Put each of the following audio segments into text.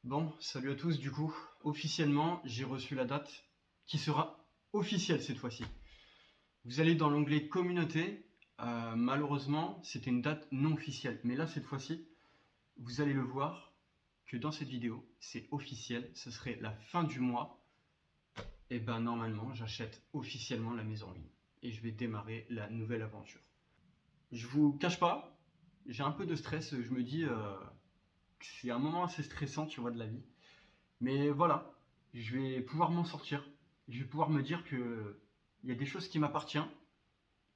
Bon, salut à tous du coup. Officiellement, j'ai reçu la date qui sera officielle cette fois-ci. Vous allez dans l'onglet communauté. Malheureusement, c'était une date non officielle. Mais là, cette fois-ci, vous allez le voir que dans cette vidéo, c'est officiel. Ce serait la fin du mois. Et ben normalement, j'achète officiellement la maison en ligne. Et je vais démarrer la nouvelle aventure. Je vous cache pas, j'ai un peu de stress. Je me dis que c'est un moment assez stressant, tu vois, de la vie. Mais voilà, je vais pouvoir m'en sortir. Je vais pouvoir me dire que il y a des choses qui m'appartiennent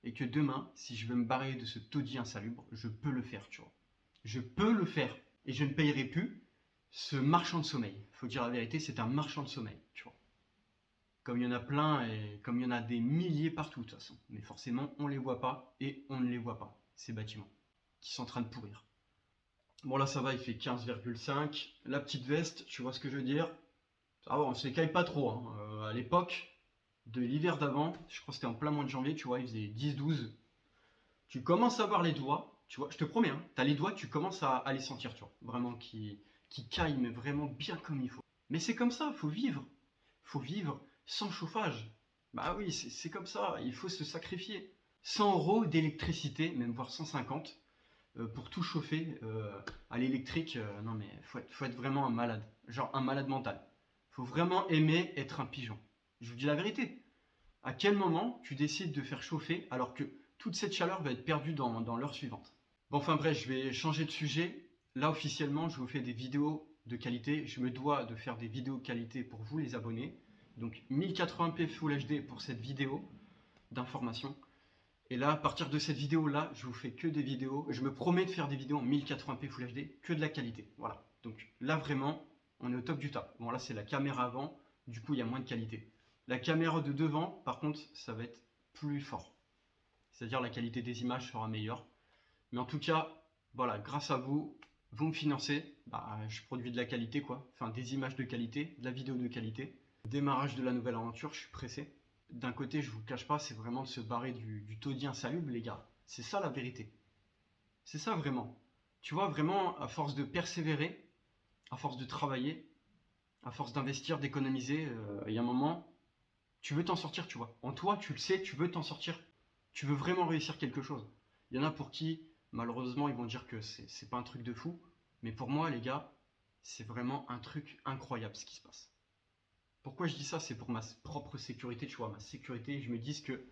et que demain, si je veux me barrer de ce taudis insalubre, je peux le faire, tu vois. Je peux le faire et je ne payerai plus ce marchand de sommeil. Faut dire la vérité, c'est un marchand de sommeil, tu vois. Comme il y en a plein et comme il y en a des milliers partout de toute façon. Mais forcément, on les voit pas et on ne les voit pas, ces bâtiments qui sont en train de pourrir. Bon là ça va, il fait 15,5. La petite veste, tu vois ce que je veux dire? Ah bon, on se caille pas trop, hein. À l'époque de l'hiver d'avant, je crois que c'était en plein mois de janvier, tu vois, il faisait 10-12. Tu commences à voir les doigts, tu vois, je te promets, hein, t'as les doigts, tu commences à les sentir, tu vois, vraiment qui caillent, mais vraiment bien comme il faut. Mais c'est comme ça, faut vivre sans chauffage. Bah oui, c'est comme ça, il faut se sacrifier. 100 euros d'électricité, même voire 150, pour tout chauffer à l'électrique, non mais faut être vraiment un malade, genre un malade mental. Faut vraiment aimer être un pigeon. Je vous dis la vérité. À quel moment tu décides de faire chauffer alors que toute cette chaleur va être perdue dans l'heure suivante? Bon, enfin bref, je vais changer de sujet. Là, officiellement, je vous fais des vidéos de qualité. Je me dois de faire des vidéos de qualité pour vous, les abonnés. Donc 1080p Full HD pour cette vidéo d'information. Et là, à partir de cette vidéo-là, je vous fais que des vidéos. Je me promets de faire des vidéos en 1080p Full HD, que de la qualité. Voilà. Donc là, vraiment, on est au top du top. Bon, là, c'est la caméra avant. Du coup, il y a moins de qualité. La caméra de devant, par contre, ça va être plus fort. C'est-à-dire la qualité des images sera meilleure. Mais en tout cas, voilà, grâce à vous, vous me financez. Bah, je produis de la qualité, quoi. Enfin, des images de qualité, de la vidéo de qualité. Démarrage de la nouvelle aventure, je suis pressé. D'un côté, je vous cache pas, c'est vraiment de se barrer du taudis insalubre, les gars. C'est ça la vérité. C'est ça vraiment. Tu vois, vraiment, à force de persévérer, à force de travailler, à force d'investir, d'économiser, il y a un moment, tu veux t'en sortir, tu vois. En toi, tu le sais, tu veux t'en sortir. Tu veux vraiment réussir quelque chose. Il y en a pour qui, malheureusement, ils vont dire que c'est pas un truc de fou. Mais pour moi, les gars, c'est vraiment un truc incroyable ce qui se passe. Pourquoi je dis ça? C'est pour ma propre sécurité, tu vois, ma sécurité. Je me dis que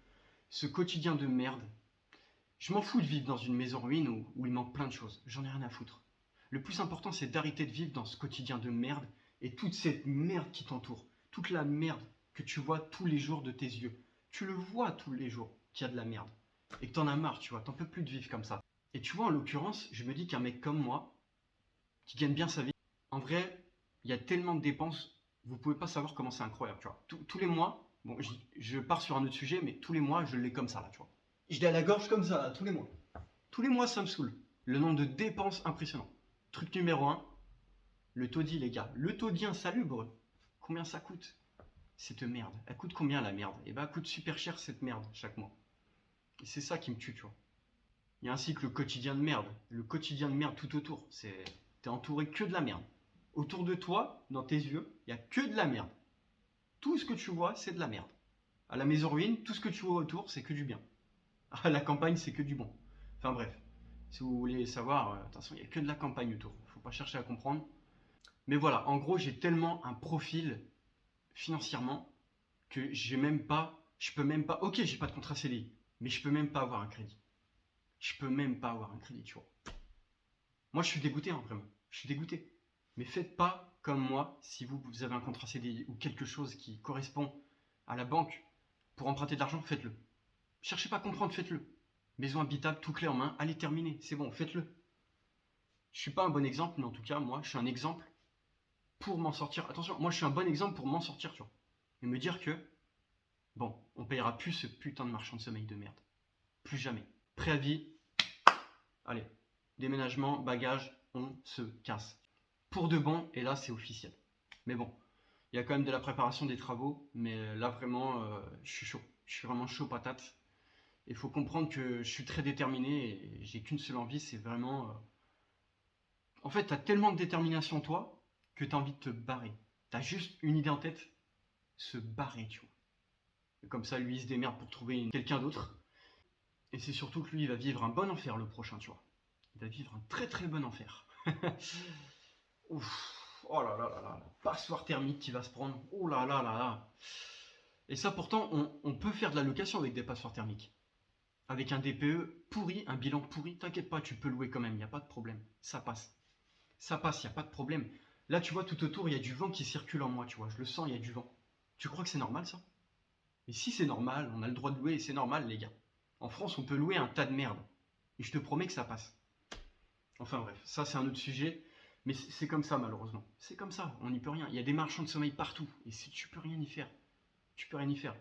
ce quotidien de merde, je m'en fous de vivre dans une maison ruine où il manque plein de choses. J'en ai rien à foutre. Le plus important, c'est d'arrêter de vivre dans ce quotidien de merde et toute cette merde qui t'entoure. Toute la merde que tu vois tous les jours de tes yeux. Tu le vois tous les jours qu'il y a de la merde. Et que t'en as marre, tu vois, t'en peux plus de vivre comme ça. Et tu vois, en l'occurrence, je me dis qu'un mec comme moi, qui gagne bien sa vie, en vrai, il y a tellement de dépenses, vous pouvez pas savoir comment c'est incroyable, tu vois. Tous les mois, bon, je pars sur un autre sujet, mais tous les mois, je l'ai comme ça, là, tu vois. Je l'ai à la gorge comme ça, là, tous les mois. Tous les mois, ça me saoule. Le nombre de dépenses impressionnant. Truc numéro un, le taudis, les gars. Le taudis insalubre, combien ça coûte? Cette merde. Elle coûte combien la merde? Et bah, elle coûte super cher cette merde chaque mois. Et c'est ça qui me tue, tu vois. Il y a ainsi que le quotidien de merde. Le quotidien de merde tout autour. T'es entouré que de la merde. Autour de toi, dans tes yeux, il n'y a que de la merde. Tout ce que tu vois, c'est de la merde. À la maison ruine, tout ce que tu vois autour, c'est que du bien. À la campagne, c'est que du bon. Enfin bref, si vous voulez savoir, attention, il n'y a que de la campagne autour. Faut pas chercher à comprendre. Mais voilà, en gros, j'ai tellement un profil financièrement que je peux même pas, ok, j'ai pas de contrat CDI, mais je peux même pas avoir un crédit. Je peux même pas avoir un crédit, tu vois. Moi, je suis dégoûté, hein, vraiment. Je suis dégoûté. Mais faites pas comme moi si vous avez un contrat CDI ou quelque chose qui correspond à la banque pour emprunter de l'argent, faites-le. Cherchez pas à comprendre, faites-le. Maison habitable, tout clé en main, allez terminer, c'est bon, faites-le. Je suis pas un bon exemple, mais en tout cas, moi, je suis un exemple pour m'en sortir. Attention, moi, je suis un bon exemple pour m'en sortir, tu vois. Et me dire que, bon, on payera plus ce putain de marchand de sommeil de merde. Plus jamais. Préavis, allez, déménagement, bagages, on se casse. Pour de bon, et là, c'est officiel. Mais bon, il y a quand même de la préparation des travaux, mais là, vraiment, je suis chaud. Je suis vraiment chaud patate. Il faut comprendre que je suis très déterminé et j'ai qu'une seule envie, c'est vraiment. En fait, tu as tellement de détermination en toi que tu as envie de te barrer. Tu as juste une idée en tête, se barrer, tu vois. Et comme ça, lui, il se démerde pour trouver quelqu'un d'autre. Et c'est surtout que lui, il va vivre un bon enfer le prochain, tu vois. Il va vivre un très très bon enfer. Ouf. Oh là là là là, la passoire thermique qui va se prendre. Oh là là là là. Et ça, pourtant, on peut faire de la location avec des passoires thermiques. Avec un DPE pourri, un bilan pourri, t'inquiète pas, tu peux louer quand même, il n'y a pas de problème. Ça passe. Ça passe, il n'y a pas de problème. Là, tu vois, tout autour, il y a du vent qui circule en moi, tu vois. Je le sens, il y a du vent. Tu crois que c'est normal, ça? Et si c'est normal, on a le droit de louer et c'est normal, les gars. En France, on peut louer un tas de merde. Et je te promets que ça passe. Enfin bref, ça c'est un autre sujet. Mais c'est comme ça, malheureusement. C'est comme ça, on n'y peut rien. Il y a des marchands de sommeil partout. Et tu peux rien y faire. Tu peux rien y faire.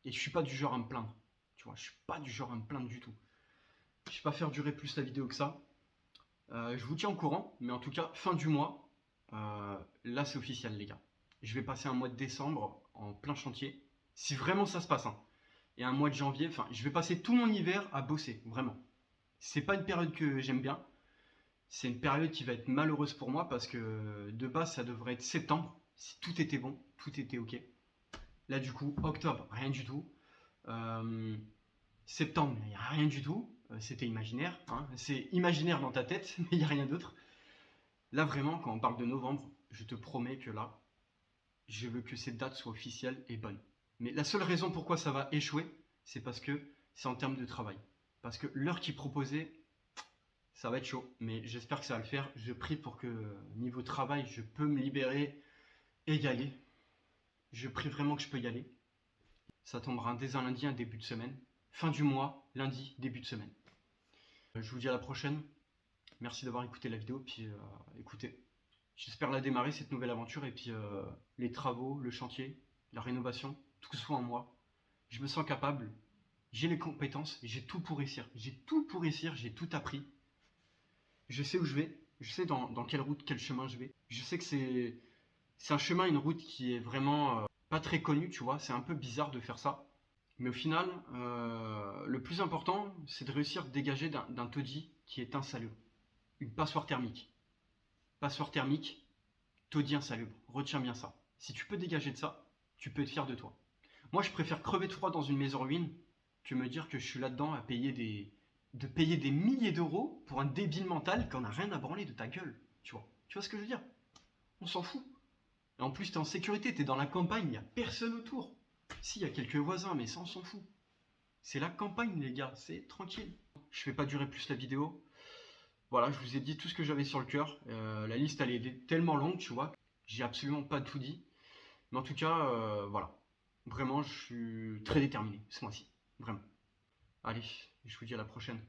Et je suis pas du genre à me plaindre. Tu vois, je suis pas du genre à me plaindre du tout. Je vais pas faire durer plus la vidéo que ça. Je vous tiens au courant. Mais en tout cas, fin du mois, là c'est officiel, les gars. Je vais passer un mois de décembre en plein chantier. Si vraiment ça se passe, hein. Et un mois de janvier, enfin, je vais passer tout mon hiver à bosser, vraiment. C'est pas une période que j'aime bien. C'est une période qui va être malheureuse pour moi parce que de base, ça devrait être septembre. Si tout était bon, tout était ok. Là, du coup, octobre, rien du tout. Septembre, il n'y a rien du tout. C'était imaginaire. Hein. C'est imaginaire dans ta tête, mais il n'y a rien d'autre. Là, vraiment, quand on parle de novembre, je te promets que là, je veux que cette date soit officielle et bonne. Mais la seule raison pourquoi ça va échouer, c'est parce que c'est en termes de travail. Parce que l'heure qui proposait, ça va être chaud. Mais j'espère que ça va le faire. Je prie pour que, niveau travail, je peux me libérer et y aller. Je prie vraiment que je peux y aller. Ça tombera dès un lundi, un début de semaine. Fin du mois, lundi, début de semaine. Je vous dis à la prochaine. Merci d'avoir écouté la vidéo. Puis écoutez, j'espère la démarrer cette nouvelle aventure. Et puis les travaux, le chantier, la rénovation, tout soit en moi. Je me sens capable. J'ai les compétences. J'ai tout pour réussir. J'ai tout pour réussir. J'ai tout appris. Je sais où je vais. Je sais dans quelle route, quel chemin je vais. Je sais que c'est un chemin, une route qui est vraiment pas très connue, tu vois. C'est un peu bizarre de faire ça. Mais au final, le plus important, c'est de réussir à dégager d'un taudis qui est insalubre. Une passoire thermique. Passoire thermique, taudis insalubre. Retiens bien ça. Si tu peux dégager de ça, tu peux être fier de toi. Moi, je préfère crever de froid dans une maison ruine que me dire que je suis là-dedans à payer des milliers d'euros pour un débile mental qui en a rien à branler de ta gueule. Tu vois ce que je veux dire? On s'en fout. Et en plus, t'es en sécurité, t'es dans la campagne, il n'y a personne autour. Si, il y a quelques voisins, mais ça, on s'en fout. C'est la campagne, les gars, c'est tranquille. Je fais pas durer plus la vidéo. Voilà, je vous ai dit tout ce que j'avais sur le cœur. La liste, elle est tellement longue, tu vois. J'ai absolument pas tout dit. Mais en tout cas, voilà. Vraiment, je suis très déterminé ce mois-ci. Vraiment. Allez, je vous dis à la prochaine.